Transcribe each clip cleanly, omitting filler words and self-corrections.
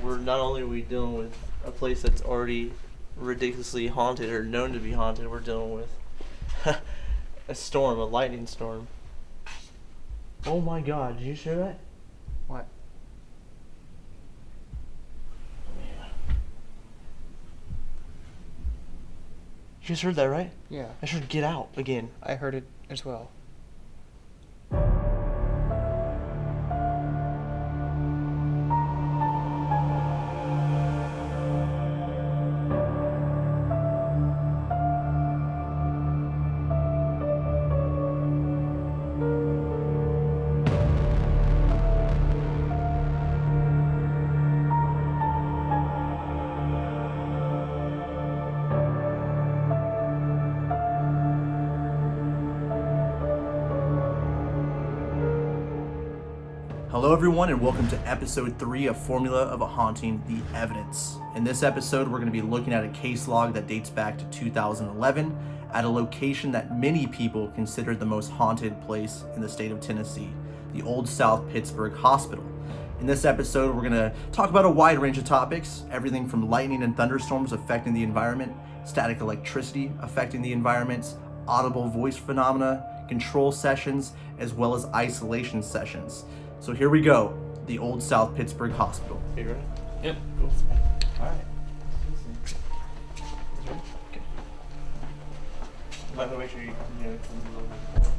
we're not only are we dealing with a place that's already ridiculously haunted or known to be haunted, we're dealing with a lightning storm. Oh my God, did you hear that? What? You just heard that, right? Yeah. I should get out again. I heard it as well. Hello everyone and welcome to episode 3 of Formula of a Haunting, The Evidence. In this episode we're going to be looking at a case log that dates back to 2011 at a location that many people consider the most haunted place in the state of Tennessee, the Old South Pittsburg Hospital. In this episode we're going to talk about a wide range of topics, everything from lightning and thunderstorms affecting the environment, static electricity affecting the environment, audible voice phenomena, control sessions, as well as isolation sessions. So here we go, the Old South Pittsburg Hospital. Are you ready? Yep. Cool. All right. Okay. Might make sure you come a little bit more.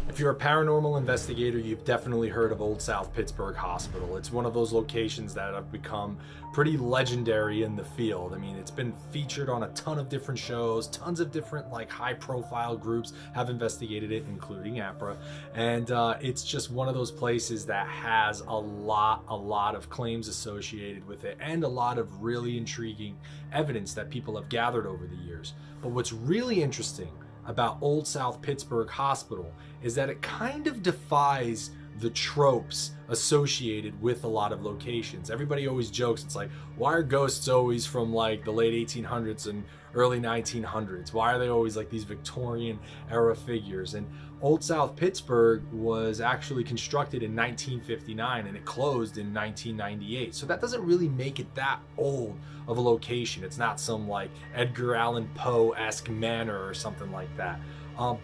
If you're a paranormal investigator, you've definitely heard of Old South Pittsburg Hospital. It's one of those locations that have become pretty legendary in the field. I mean, it's been featured on a ton of different shows, tons of different high-profile groups have investigated it, including APRA. And it's just one of those places that has a lot of claims associated with it and a lot of really intriguing evidence that people have gathered over the years. But what's really interesting about Old South Pittsburg Hospital is that it kind of defies the tropes associated with a lot of locations. Everybody always jokes, it's like, why are ghosts always from the late 1800s and early 1900s? Why are they always these Victorian era figures? And Old South Pittsburg was actually constructed in 1959 and it closed in 1998. So that doesn't really make it that old of a location. It's not some Edgar Allan Poe-esque manor or something like that.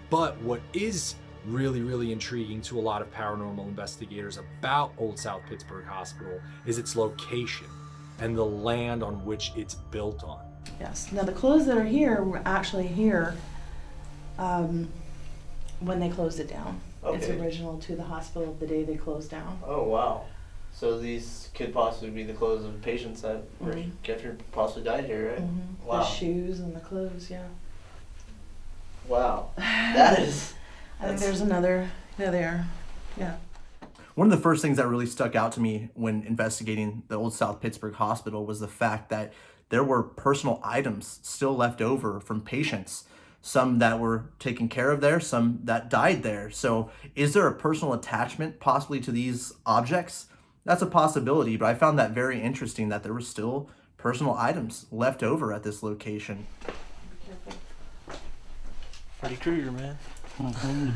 But what is really intriguing to a lot of paranormal investigators about Old South Pittsburg Hospital is its location and the land on which it's built on. Yes. Now the clothes that are here were actually here when they closed it down. Okay. It's original to the hospital the day they closed down. Oh, wow. So these could possibly be the clothes of patients that were possibly died here, right? Mm-hmm. Wow. The shoes and the clothes, yeah. Wow. That is... I think there's another, there, yeah. One of the first things that really stuck out to me when investigating the Old South Pittsburg Hospital was the fact that there were personal items still left over from patients. Some that were taken care of there, some that died there. So is there a personal attachment possibly to these objects? That's a possibility, but I found that very interesting that there were still personal items left over at this location. Freddy Krueger, man.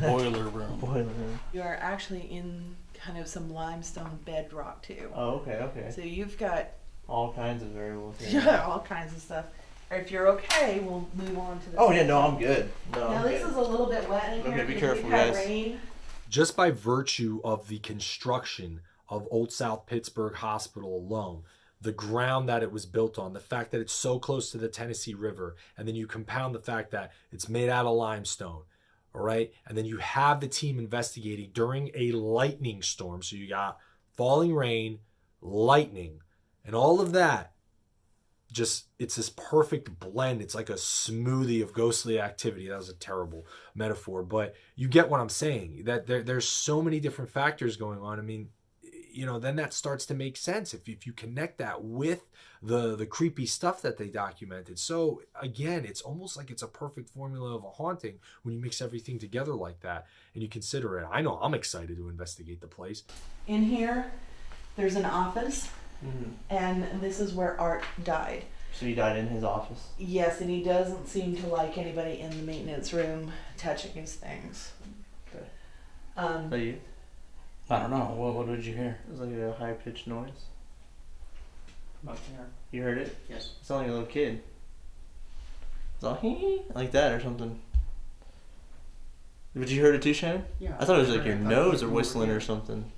Boiler room. Boiler room. You are actually in kind of some limestone bedrock too. Oh, okay. So you've got All kinds of variables here. all kinds of stuff. If you're okay, we'll move on to the Oh, yeah, no, I'm good. No, Now I'm this good. is a little bit wet in here. Okay, be because careful, we've had guys. rain. Just by virtue of the construction of Old South Pittsburg Hospital alone, the ground that it was built on, the fact that it's so close to the Tennessee River, and then you compound the fact that it's made out of limestone, all right? And then you have the team investigating during a lightning storm. So you got falling rain, lightning, and all of that. It's this perfect blend. It's like a smoothie of ghostly activity. That was a terrible metaphor, but you get what I'm saying, that there's so many different factors going on. I mean, then that starts to make sense if you connect that with the creepy stuff that they documented. So again, it's almost like it's a perfect formula of a haunting when you mix everything together like that and you consider it. I know I'm excited to investigate the place. In here, there's an office, and this is where Art died. So he died in his office? Yes, and he doesn't seem to like anybody in the maintenance room touching his things. Okay. Are you? I don't know. What did you hear? It was like a high pitched noise. About there. You heard it? Yes. It sounded like a little kid. It's all hee like that or something. But you heard it too, Shannon? Yeah. I thought it was like heard your it. I thought nose it or was whistling over or something.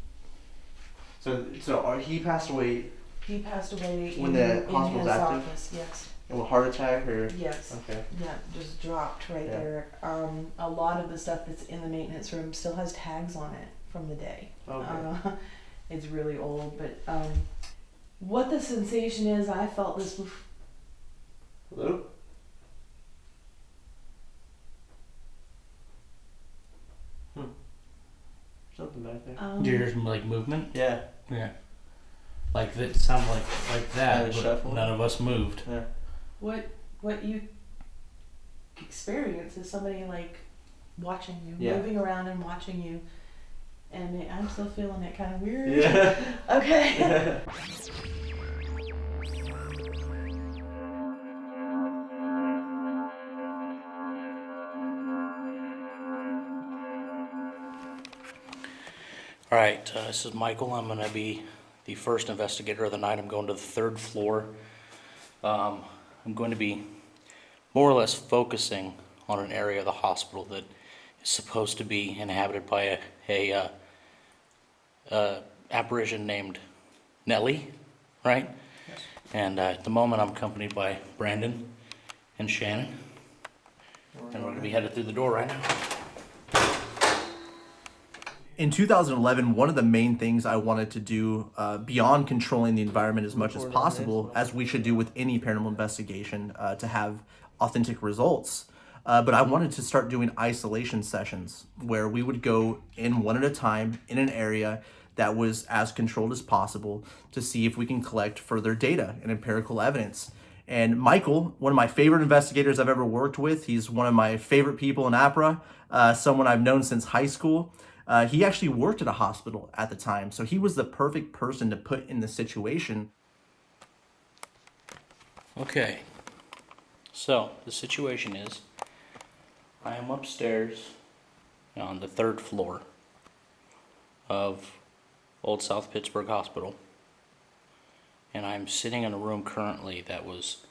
So he passed away He passed away When in, the in hospital's his active? office. Yes. of a heart attack or? Yes. Okay. Yeah, just dropped right Yeah. there. A lot of the stuff that's in the maintenance room still has tags on it from the day. Okay. It's really old, but what the sensation is, I felt this before. Hello? Something back there. Do you hear some like movement? Yeah. Yeah. Like that sounded like that, Kinda but shuffling? none of us moved. Yeah. What you experience is somebody like watching you, Yeah. moving around and watching you, and I'm still feeling it kind of weird. Yeah. Okay. Yeah. All right, this is Michael. I'm going to be the first investigator of the night. I'm going to the third floor. I'm going to be more or less focusing on an area of the hospital that is supposed to be inhabited by a apparition named Nellie, right? Yes. And at the moment, I'm accompanied by Brandon and Shannon, and we're going to be headed through the door right now. In 2011, one of the main things I wanted to do, beyond controlling the environment as much as possible, as we should do with any paranormal investigation, to have authentic results. But I wanted to start doing isolation sessions where we would go in one at a time in an area that was as controlled as possible to see if we can collect further data and empirical evidence. And Michael, one of my favorite investigators I've ever worked with, he's one of my favorite people in APRA, someone I've known since high school. He actually worked at a hospital at the time, so he was the perfect person to put in the situation. Okay, so the situation is I am upstairs on the third floor of Old South Pittsburg Hospital, and I'm sitting in a room currently that was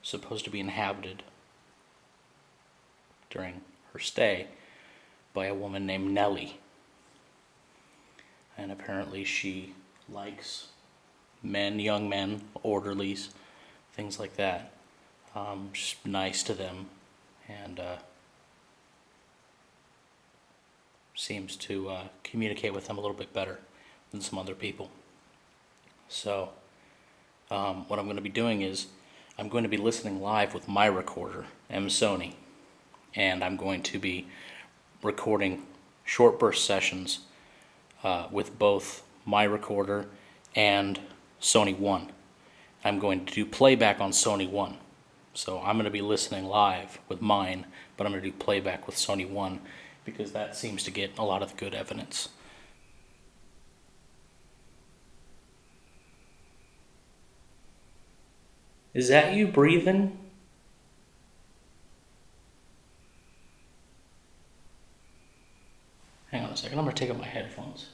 supposed to be inhabited during her stay by a woman named Nellie. And apparently she likes men, young men, orderlies, things like that. Just nice to them, and seems to communicate with them a little bit better than some other people. So what I'm going to be doing is I'm going to be listening live with my recorder, Sony, and I'm going to be recording short burst sessions with both my recorder and Sony 1. I'm going to do playback on Sony 1. So I'm going to be listening live with mine, but I'm going to do playback with Sony 1 because that seems to get a lot of good evidence. Is that you breathing? Hang on a second, I'm going to take out my headphones.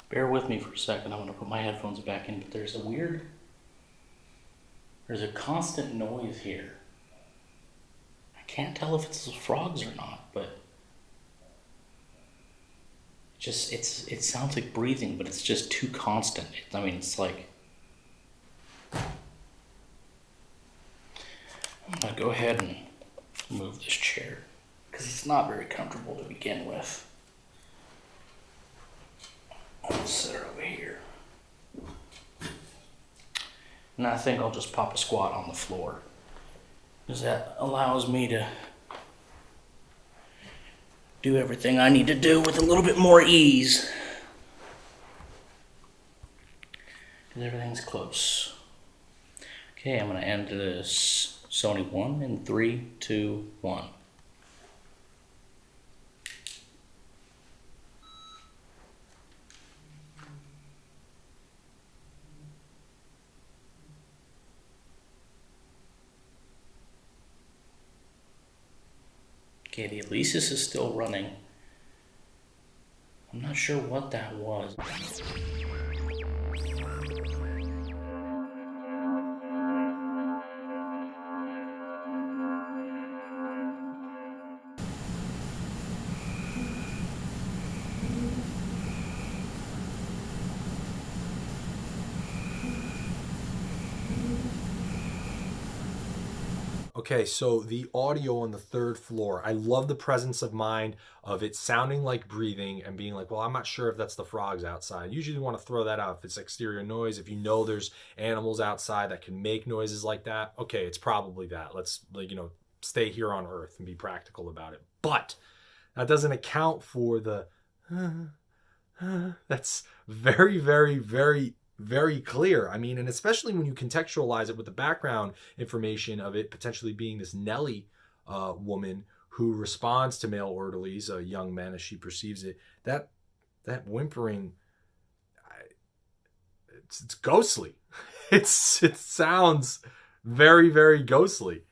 Bear with me for a second, I'm going to put my headphones back in, but there's a constant noise here. I can't tell if it's the frogs or not, but it sounds like breathing, but it's just too constant. It's like, I'm gonna go ahead and move this chair because it's not very comfortable to begin with. I'll sit her over here. And I think I'll just pop a squat on the floor because that allows me to do everything I need to do with a little bit more ease. Because everything's close. Okay, I'm going to end this Sony 1 in 3, 2, 1. Okay, the Alesis is still running. I'm not sure what that was. Okay, so the audio on the third floor, I love the presence of mind of it sounding like breathing and being like, well, I'm not sure if that's the frogs outside. Usually you want to throw that out if it's exterior noise. If you know there's animals outside that can make noises like that, okay, it's probably that. Let's, stay here on Earth and be practical about it. But that doesn't account for the that's very, very, very, very clear. I mean, and especially when you contextualize it with the background information of it potentially being this Nellie woman who responds to male orderlies, young men as she perceives it, that whimpering, it's ghostly. It sounds very, very ghostly.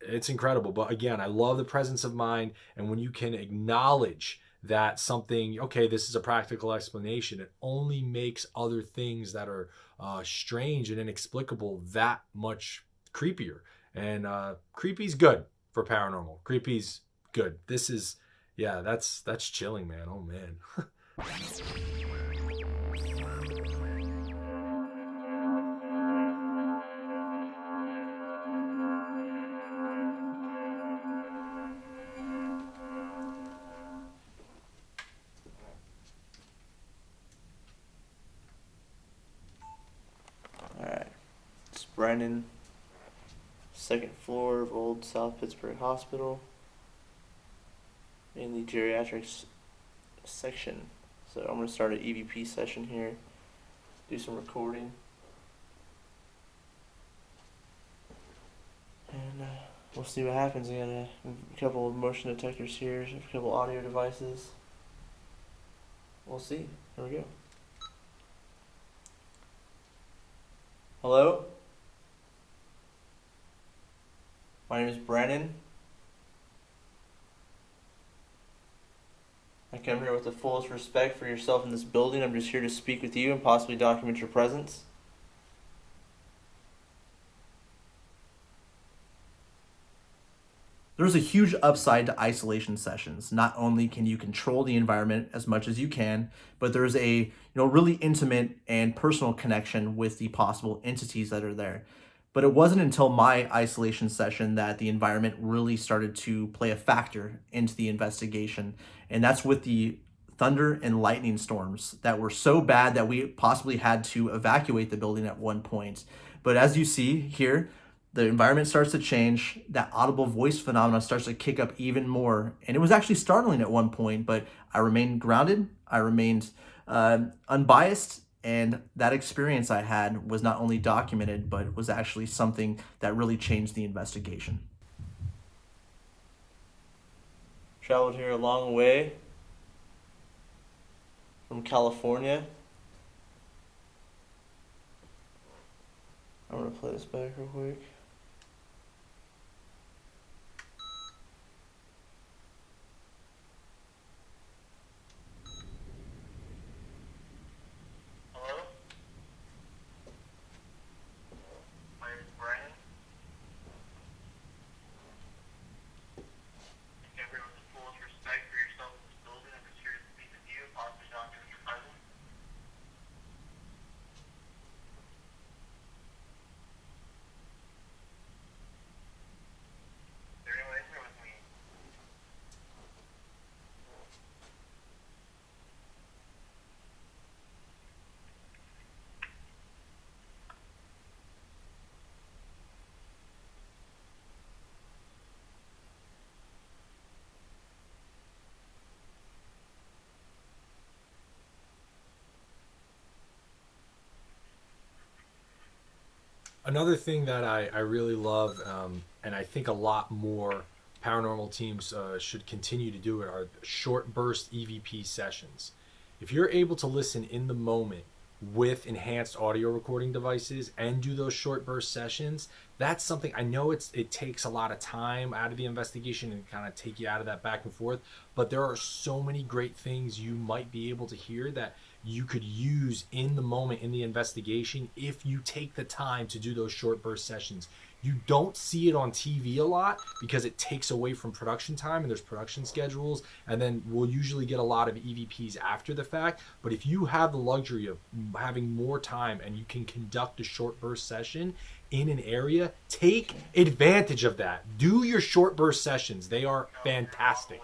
It's incredible. But again, I love the presence of mind. And when you can acknowledge that something, okay, this is a practical explanation, it only makes other things that are strange and inexplicable that much creepier. And creepy's good for paranormal. Creepy's good. This is, yeah, that's chilling, man. Oh, man. Alright. It's Brennan. Second floor of Old South Pittsburg Hospital. In the geriatrics section. So I'm going to start an EVP session here. Do some recording. And we'll see what happens. I got a couple of motion detectors here, a couple audio devices. We'll see. Here we go. Hello? My name is Brennan. I come here with the fullest respect for yourself in this building. I'm just here to speak with you and possibly document your presence. There's a huge upside to isolation sessions. Not only can you control the environment as much as you can, but there's a really intimate and personal connection with the possible entities that are there. But it wasn't until my isolation session that the environment really started to play a factor into the investigation. And that's with the thunder and lightning storms that were so bad that we possibly had to evacuate the building at one point. But as you see here, the environment starts to change. That audible voice phenomenon starts to kick up even more. And it was actually startling at one point, but I remained grounded. I remained unbiased. And that experience I had was not only documented, but was actually something that really changed the investigation. Traveled here a long way from California. I'm going to play this back real quick. Another thing that I really love, and I think a lot more paranormal teams should continue to do it, are short burst EVP sessions. If you're able to listen in the moment with enhanced audio recording devices and do those short burst sessions, that's something I know it takes a lot of time out of the investigation and kind of take you out of that back and forth, but there are so many great things you might be able to hear that you could use in the moment in the investigation if you take the time to do those short burst sessions. You don't see it on TV a lot because it takes away from production time and there's production schedules, and then we'll usually get a lot of EVPs after the fact. But if you have the luxury of having more time and you can conduct a short burst session in an area, take advantage of that. Do your short burst sessions. They are fantastic.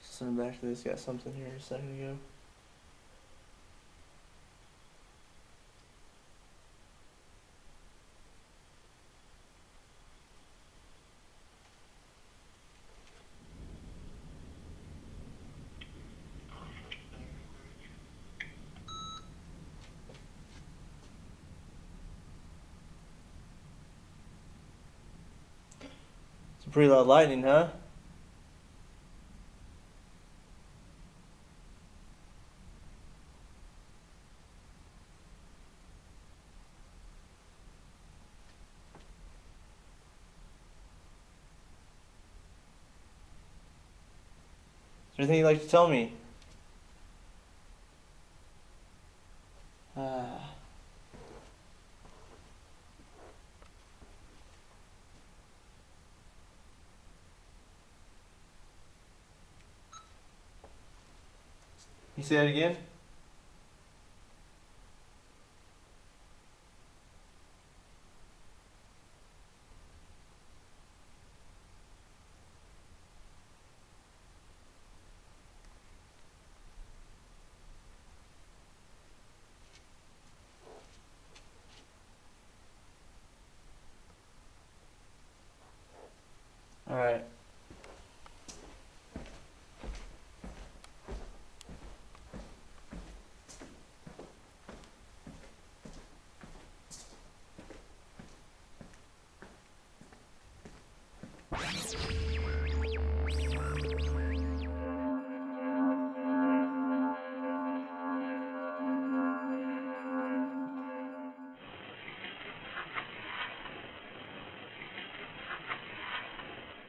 Send back to this. Got something here a second ago. It's a pretty loud lightning, huh? Is there anything you'd like to tell me? You say that again? All right.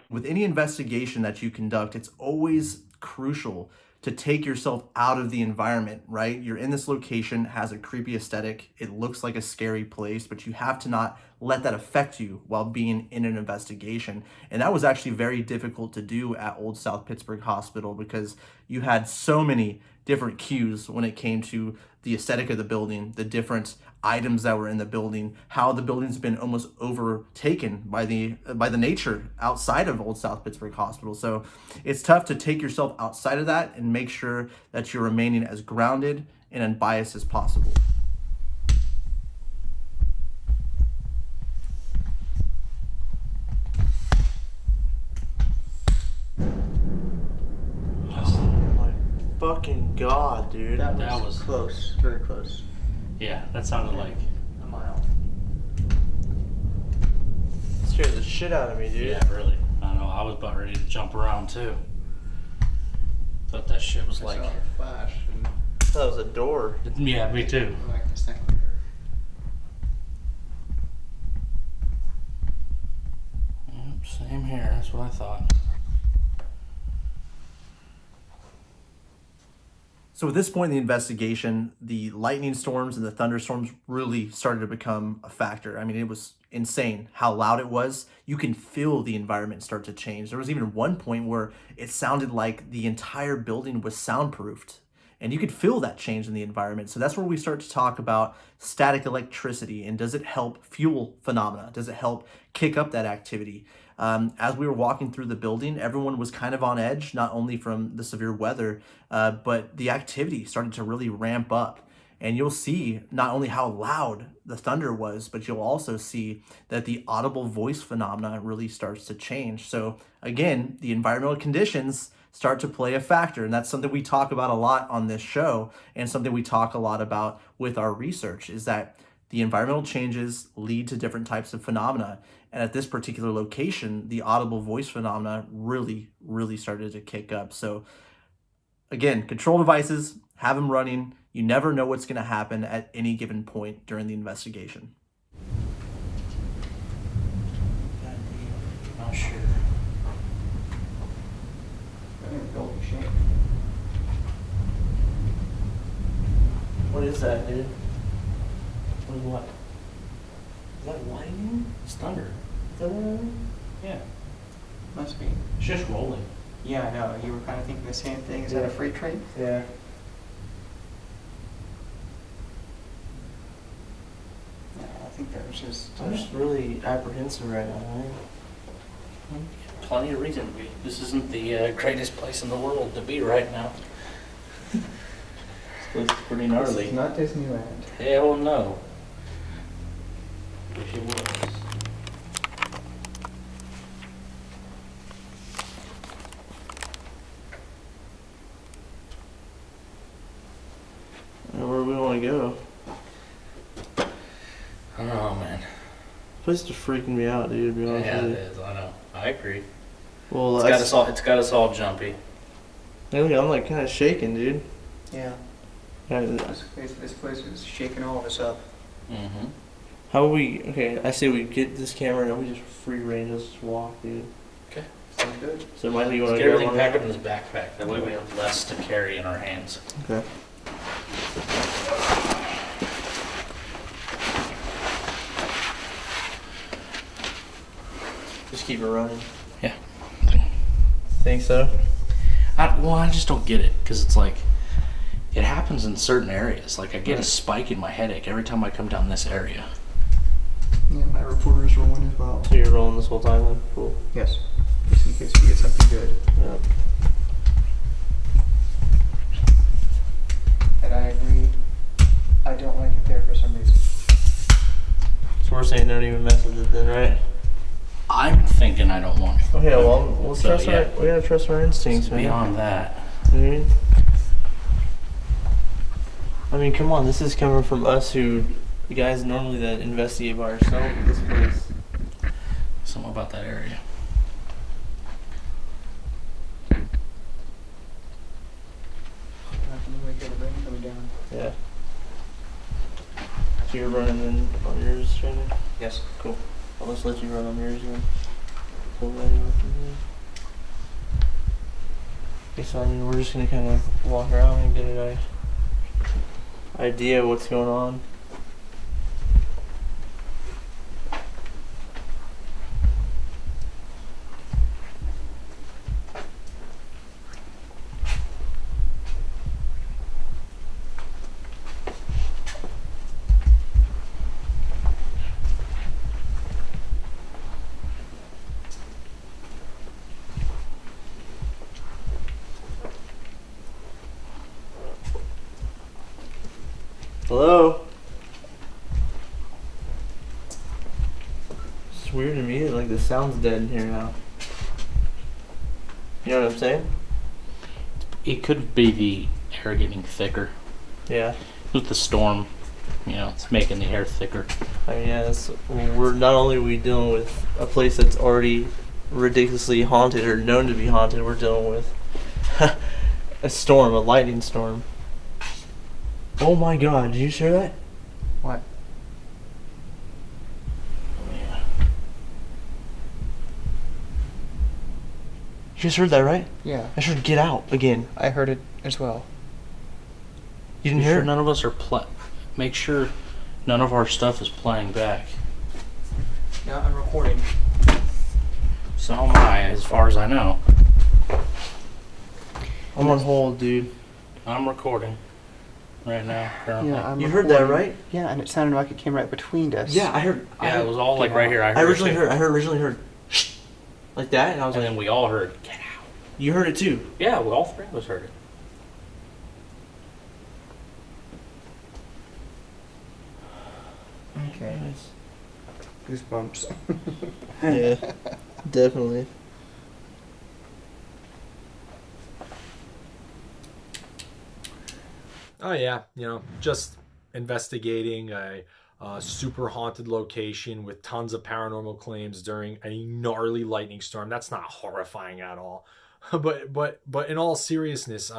With any investigation that you conduct, it's always crucial to take yourself out of the environment, right? You're in this location, has a creepy aesthetic, it looks like a scary place, but you have to not let that affect you while being in an investigation. And that was actually very difficult to do at Old South Pittsburg Hospital because you had so many different cues when it came to the aesthetic of the building, the different items that were in the building, how the building's been almost overtaken by the nature outside of Old South Pittsburg Hospital. So it's tough to take yourself outside of that and make sure that you're remaining as grounded and unbiased as possible. Fucking God, dude. That That was was- close, very close. Yeah, that sounded like, A mile. Scared the shit out of me, dude. yeah, really. I don't know, I was about ready to jump around too. Thought that shit was like, I saw a flash and That was a door. yeah, me too. like a second later. Yep, same here, that's what I thought. So at this point in the investigation, the lightning storms and the thunderstorms really started to become a factor. I mean, it was insane how loud it was. You can feel the environment start to change. There was even one point where it sounded like the entire building was soundproofed. And you could feel that change in the environment. So that's where we start to talk about static electricity and does it help fuel phenomena? Does it help kick up that activity? As we were walking through the building, everyone was kind of on edge, not only from the severe weather, but the activity started to really ramp up. And you'll see not only how loud the thunder was, but you'll also see that the audible voice phenomena really starts to change. So again, the environmental conditions start to play a factor. And that's something we talk about a lot on this show, and something we talk a lot about with our research, is that the environmental changes lead to different types of phenomena. And at this particular location, the audible voice phenomena really, really started to kick up. So again, control devices, have them running. You never know what's going to happen at any given point during the investigation. Not sure. What is that, dude? What? Is that lightning? It's thunder. Is that what? Yeah. Must be. It's just rolling. Yeah, I know. You were kind of thinking the same thing. Is that a freight train? Yeah. No, I think that was just. I'm just really apprehensive right now, man. Plenty of reason to be. This isn't the greatest place in the world to be right now. This place is pretty gnarly. It's not Disneyland. Hell no. Wish it was. Where do we want to go? I don't know, man. This place is freaking me out, dude, to be honest Yeah, with it you. is. I know. I agree. Well, It's got us all jumpy. I'm like kind of shaking, dude. Yeah. Yeah, This place is shaking all of us up. Mm-hmm. how would we? Okay, I say we get this camera and we just free range, let's just walk, dude. Sounds good. So Michael, you Let's want get to go? everything packed up in this backpack. That way we have less to carry in our hands. Okay. Just keep it running. Yeah. Think so? I just don't get it, because it's like, it happens in certain areas. Like, I get a spike in my headache every time I come down this area. Yeah, my reporter's rolling as well. So you're rolling this whole time then? Cool. Yes. Just in case we get something good. Yep. And I agree. I don't like it there for some reason. So we're saying don't even mess with it then, right? I'm thinking I don't want it. Okay, well, we'll So, trust yeah. we gotta trust our instincts, man. Beyond that. You know what I mean? I mean, come on, this is coming from us who, the guys normally that investigate by ourselves in this place. Something about that area. We get a rain coming down. Yeah. So you're running then on yours, Shannon? Yes. Cool. I'll just let you run on yours then. Pull that in from here. Okay, so I mean, we're just gonna kind of walk around and get an idea of what's going on. Hello? It's weird to me that like the sound's dead in here now. You know what I'm saying? It could be the air getting thicker. Yeah. With the storm, it's making the air thicker. I mean, yeah, we're not only are we dealing with a place that's already ridiculously haunted or known to be haunted, we're dealing with a storm, a lightning storm. Oh my god, did you hear that? What? Yeah. You just heard that, right? Yeah. I heard get out again. I heard it as well. You didn't Make hear sure it? none of us are make sure none of our stuff is playing back. Yeah, I'm recording. So am I, as far as I know. I'm on hold, dude. I'm recording right now, currently. Yeah, I'm You heard that, recording. right? Yeah, and it sounded like it came right between us. Yeah, I heard. Yeah, it was all like right here. I originally heard. Shh. Like that? And I was And like, then we all heard, "Get out." you heard it too? Yeah, we all three of us heard it. Okay. Goosebumps. Yeah, definitely. Oh yeah, just investigating a super haunted location with tons of paranormal claims during a gnarly lightning storm. That's not horrifying at all. But in all seriousness,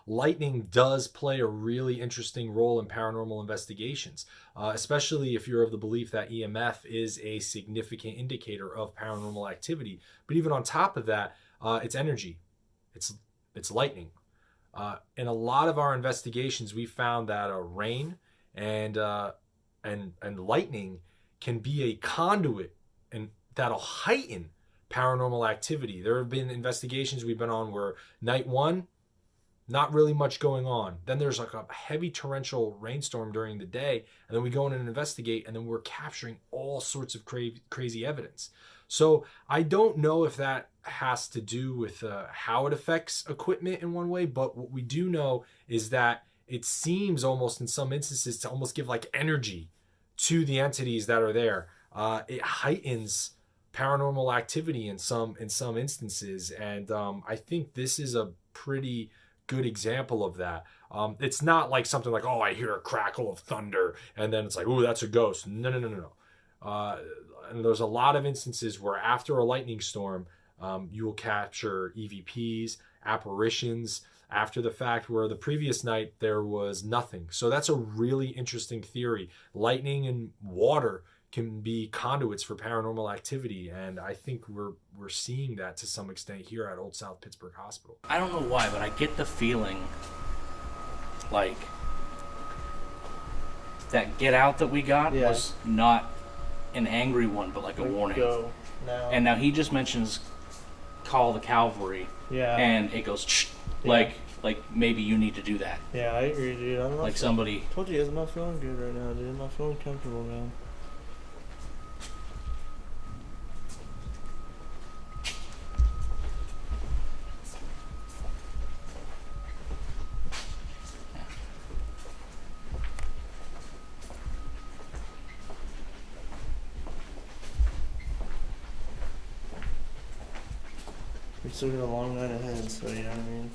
lightning does play a really interesting role in paranormal investigations, especially if you're of the belief that EMF is a significant indicator of paranormal activity. But even on top of that, it's energy, it's lightning. In a lot of our investigations, we found that rain and lightning can be a conduit, and that'll heighten paranormal activity. There have been investigations we've been on where night one, not really much going on. Then there's like a heavy torrential rainstorm during the day, and then we go in and investigate, and then we're capturing all sorts of crazy evidence. So I don't know if that has to do with how it affects equipment in one way, but what we do know is that it seems almost in some instances to almost give like energy to the entities that are there. It heightens paranormal activity in some instances, and I think this is a pretty good example of that. It's not like something like, oh, I hear a crackle of thunder and then it's like, oh, that's a ghost. No. And there's a lot of instances where after a lightning storm, you will capture EVPs, apparitions after the fact, where the previous night there was nothing. So that's a really interesting theory. Lightning and water can be conduits for paranormal activity, and I think we're seeing that to some extent here at Old South Pittsburg Hospital. I don't know why, but I get the feeling like that get out that we got was not an angry one, but like a warning. Go now. And now he just mentions call the cavalry, and it goes like maybe you need to do that. Yeah, I agree, dude. I'm not Like somebody. told you guys, I'm not feeling good right now, dude. I'm not feeling comfortable, man. We still got a long night ahead, so you know what I mean?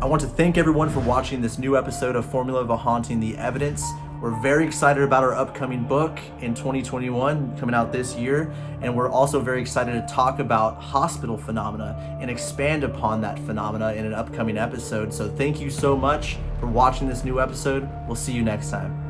I want to thank everyone for watching this new episode of Formula of a Haunting, The Evidence. We're very excited about our upcoming book in 2021, coming out this year. And we're also very excited to talk about hospital phenomena and expand upon that phenomena in an upcoming episode. So thank you so much for watching this new episode. We'll see you next time.